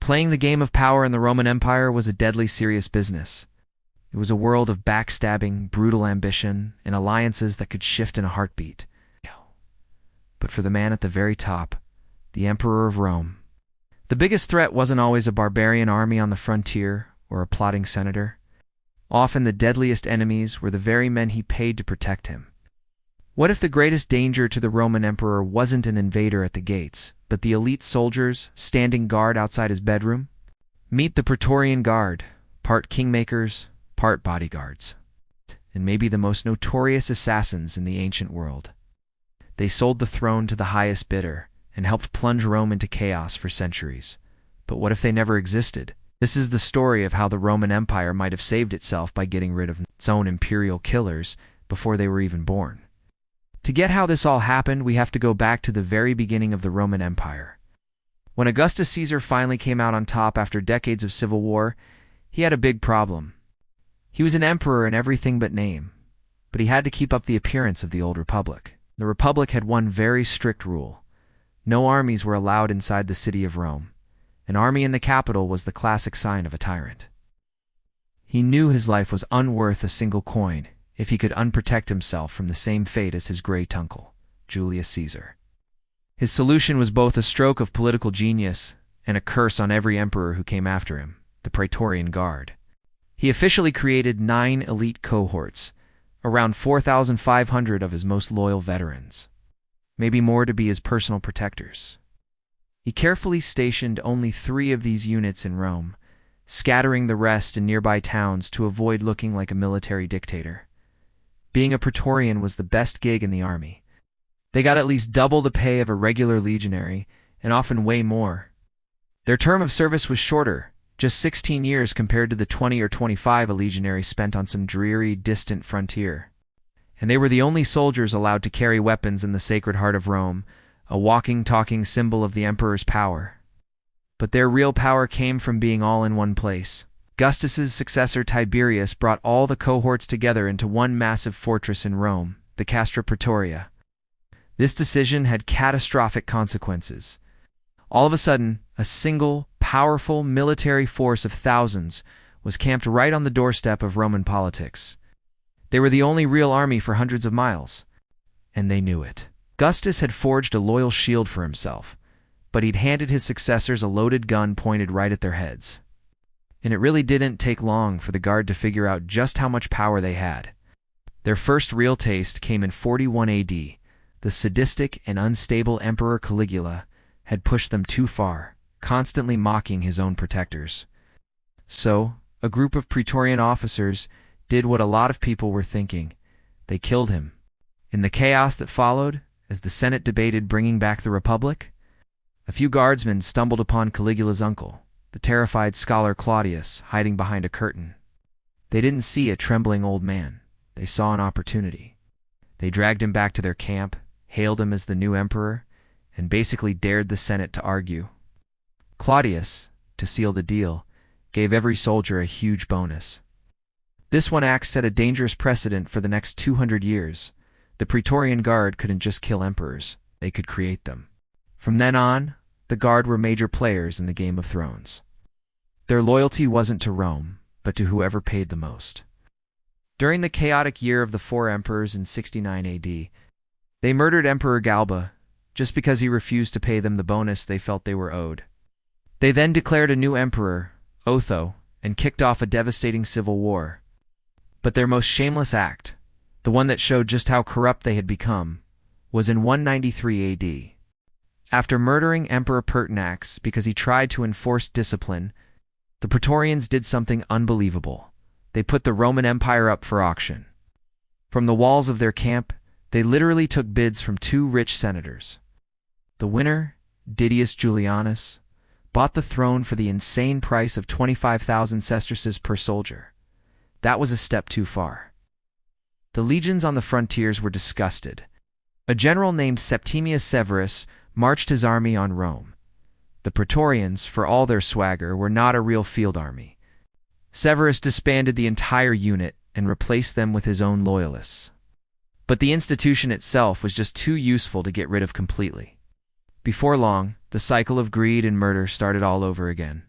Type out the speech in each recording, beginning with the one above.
Playing the game of power in the Roman Empire was a deadly serious business. It was a world of backstabbing, brutal ambition, and alliances that could shift in a heartbeat. But for the man at the very top, the Emperor of Rome, the biggest threat wasn't always a barbarian army on the frontier or a plotting senator. Often the deadliest enemies were the very men he paid to protect him. What if the greatest danger to the Roman emperor wasn't an invader at the gates, but the elite soldiers standing guard outside his bedroom? Meet the Praetorian Guard, part kingmakers, part bodyguards, and maybe the most notorious assassins in the ancient world. They sold the throne to the highest bidder and helped plunge Rome into chaos for centuries. But what if they never existed? This is the story of how the Roman Empire might have saved itself by getting rid of its own imperial killers before they were even born. To get how this all happened, we have to go back to the very beginning of the Roman Empire. When Augustus Caesar finally came out on top after decades of civil war, he had a big problem. He was an emperor in everything but name, but he had to keep up the appearance of the old republic. The republic had one very strict rule. No armies were allowed inside the city of Rome. An army in the capital was the classic sign of a tyrant. He knew his life was unworth a single coin if he could unprotect himself from the same fate as his great uncle, Julius Caesar. His solution was both a stroke of political genius and a curse on every emperor who came after him, the Praetorian Guard. He officially created 9 elite cohorts, around 4,500 of his most loyal veterans, maybe more to be his personal protectors. He carefully stationed only 3 of these units in Rome, scattering the rest in nearby towns to avoid looking like a military dictator. Being a Praetorian was the best gig in the army. They got at least double the pay of a regular legionary, and often way more. Their term of service was shorter, just 16 years compared to the 20 or 25 a legionary spent on some dreary, distant frontier. And they were the only soldiers allowed to carry weapons in the Sacred Heart of Rome, a walking, talking symbol of the emperor's power. But their real power came from being all in one place. Augustus's successor Tiberius brought all the cohorts together into one massive fortress in Rome, the Castra Praetoria. This decision had catastrophic consequences. All of a sudden, a single, powerful military force of thousands was camped right on the doorstep of Roman politics. They were the only real army for hundreds of miles, and they knew it. Augustus had forged a loyal shield for himself, but he'd handed his successors a loaded gun pointed right at their heads. And it really didn't take long for the Guard to figure out just how much power they had. Their first real taste came in 41 AD. The sadistic and unstable Emperor Caligula had pushed them too far, constantly mocking his own protectors. So, a group of Praetorian officers did what a lot of people were thinking. They killed him. In the chaos that followed, as the Senate debated bringing back the Republic, a few guardsmen stumbled upon Caligula's uncle, the terrified scholar Claudius, hiding behind a curtain. They didn't see a trembling old man. They saw an opportunity. They dragged him back to their camp, hailed him as the new emperor, and basically dared the Senate to argue. Claudius, to seal the deal, gave every soldier a huge bonus. This one act set a dangerous precedent for the next 200 years. The Praetorian Guard couldn't just kill emperors, they could create them. From then on, the Guard were major players in the Game of Thrones. Their loyalty wasn't to Rome, but to whoever paid the most. During the chaotic year of the 4 emperors in 69 AD, they murdered Emperor Galba just because he refused to pay them the bonus they felt they were owed. They then declared a new emperor, Otho, and kicked off a devastating civil war. But their most shameless act, the one that showed just how corrupt they had become, was in 193 AD. After murdering Emperor Pertinax because he tried to enforce discipline, the Praetorians did something unbelievable. They put the Roman Empire up for auction. From the walls of their camp, they literally took bids from 2 rich senators. The winner, Didius Julianus, bought the throne for the insane price of 25,000 sesterces per soldier. That was a step too far. The legions on the frontiers were disgusted. A general named Septimius Severus marched his army on Rome. The Praetorians, for all their swagger, were not a real field army. Severus disbanded the entire unit and replaced them with his own loyalists. But the institution itself was just too useful to get rid of completely. Before long, the cycle of greed and murder started all over again.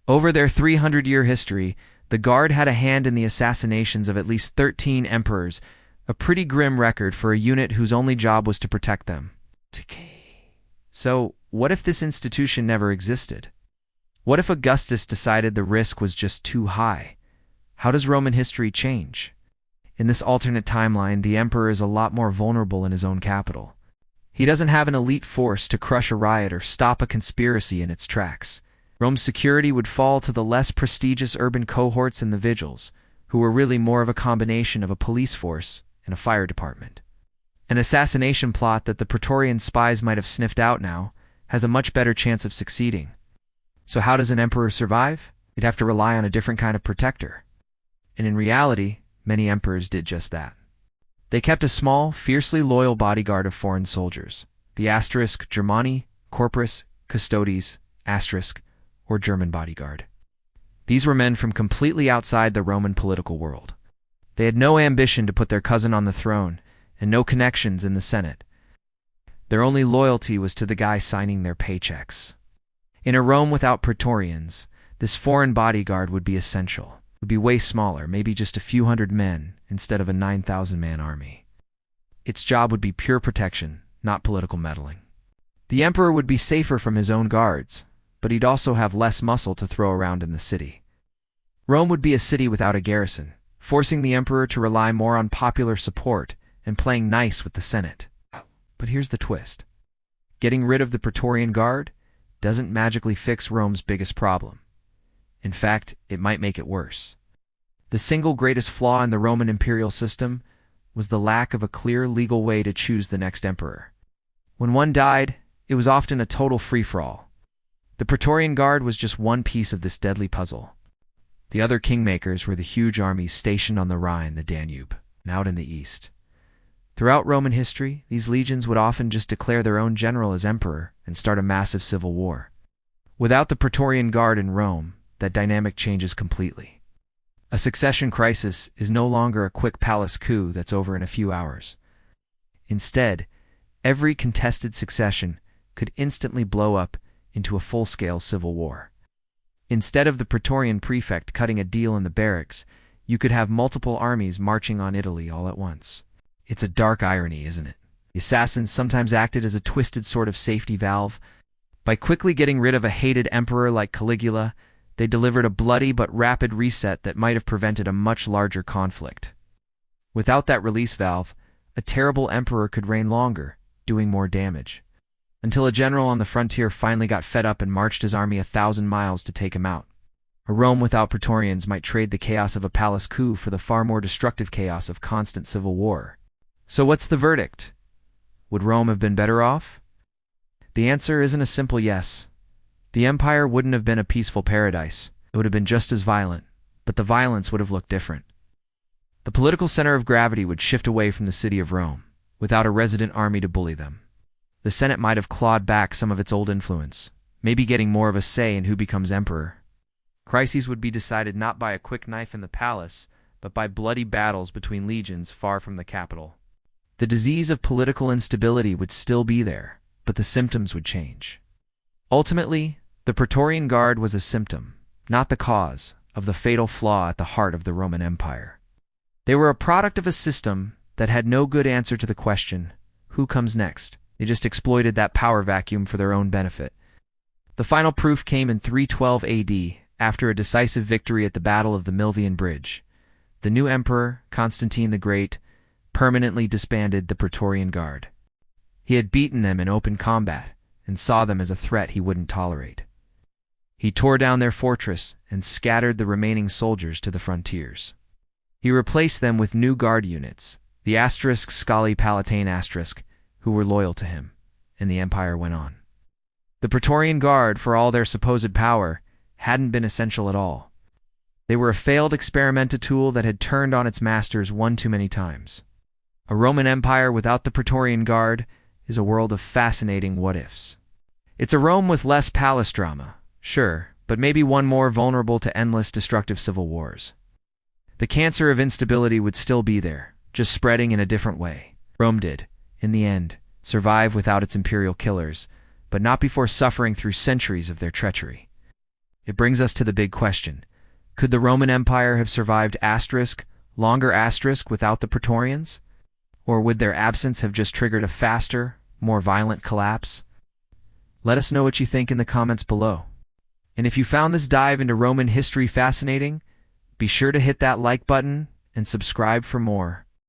Over their 300-year history, the Guard had a hand in the assassinations of at least 13 emperors, a pretty grim record for a unit whose only job was to protect them. So, what if this institution never existed? What if Augustus decided the risk was just too high? How does Roman history change? In this alternate timeline, the emperor is a lot more vulnerable in his own capital. He doesn't have an elite force to crush a riot or stop a conspiracy in its tracks. Rome's security would fall to the less prestigious urban cohorts and the vigils, who were really more of a combination of a police force and a fire department. An assassination plot that the Praetorian spies might have sniffed out now has a much better chance of succeeding. So how does an emperor survive? He'd have to rely on a different kind of protector. And in reality, many emperors did just that. They kept a small, fiercely loyal bodyguard of foreign soldiers, the asterisk Germani, Corpus, Custodes, asterisk, or German bodyguard. These were men from completely outside the Roman political world. They had no ambition to put their cousin on the throne, and no connections in the Senate. Their only loyalty was to the guy signing their paychecks. In a Rome without Praetorians, this foreign bodyguard would be essential. It would be way smaller, maybe just a few hundred men instead of a 9,000-man army. Its job would be pure protection, not political meddling. The emperor would be safer from his own guards, but he'd also have less muscle to throw around in the city. Rome would be a city without a garrison, forcing the emperor to rely more on popular support and playing nice with the Senate. But here's the twist. Getting rid of the Praetorian Guard doesn't magically fix Rome's biggest problem. In fact, it might make it worse. The single greatest flaw in the Roman imperial system was the lack of a clear legal way to choose the next emperor. When one died, it was often a total free-for-all. The Praetorian Guard was just one piece of this deadly puzzle. The other kingmakers were the huge armies stationed on the Rhine, the Danube, and out in the east. Throughout Roman history, these legions would often just declare their own general as emperor and start a massive civil war. Without the Praetorian Guard in Rome, that dynamic changes completely. A succession crisis is no longer a quick palace coup that's over in a few hours. Instead, every contested succession could instantly blow up into a full-scale civil war. Instead of the Praetorian prefect cutting a deal in the barracks, you could have multiple armies marching on Italy all at once. It's a dark irony, isn't it? The assassins sometimes acted as a twisted sort of safety valve. By quickly getting rid of a hated emperor like Caligula, they delivered a bloody but rapid reset that might have prevented a much larger conflict. Without that release valve, a terrible emperor could reign longer, doing more damage. Until a general on the frontier finally got fed up and marched his army 1,000 miles to take him out. A Rome without Praetorians might trade the chaos of a palace coup for the far more destructive chaos of constant civil war. So what's the verdict? Would Rome have been better off? The answer isn't a simple yes. The empire wouldn't have been a peaceful paradise. It would have been just as violent, but the violence would have looked different. The political center of gravity would shift away from the city of Rome, without a resident army to bully them. The Senate might have clawed back some of its old influence, maybe getting more of a say in who becomes emperor. Crises would be decided not by a quick knife in the palace, but by bloody battles between legions far from the capital. The disease of political instability would still be there, but the symptoms would change. Ultimately, the Praetorian Guard was a symptom, not the cause, of the fatal flaw at the heart of the Roman Empire. They were a product of a system that had no good answer to the question, who comes next? They just exploited that power vacuum for their own benefit. The final proof came in 312 AD, after a decisive victory at the Battle of the Milvian Bridge. The new emperor, Constantine the Great, permanently disbanded the Praetorian Guard. He had beaten them in open combat, and saw them as a threat he wouldn't tolerate. He tore down their fortress and scattered the remaining soldiers to the frontiers. He replaced them with new guard units, the asterisk Scali Palatine asterisk, who were loyal to him, and the empire went on. The Praetorian Guard, for all their supposed power, hadn't been essential at all. They were a failed experimenta tool that had turned on its masters one too many times. A Roman Empire without the Praetorian Guard is a world of fascinating what-ifs. It's a Rome with less palace drama, sure, but maybe one more vulnerable to endless destructive civil wars. The cancer of instability would still be there, just spreading in a different way. Rome did, in the end, survive without its imperial killers, but not before suffering through centuries of their treachery. It brings us to the big question. Could the Roman Empire have survived longer asterisk without the Praetorians? Or would their absence have just triggered a faster, more violent collapse? Let us know what you think in the comments below. And if you found this dive into Roman history fascinating, be sure to hit that like button and subscribe for more.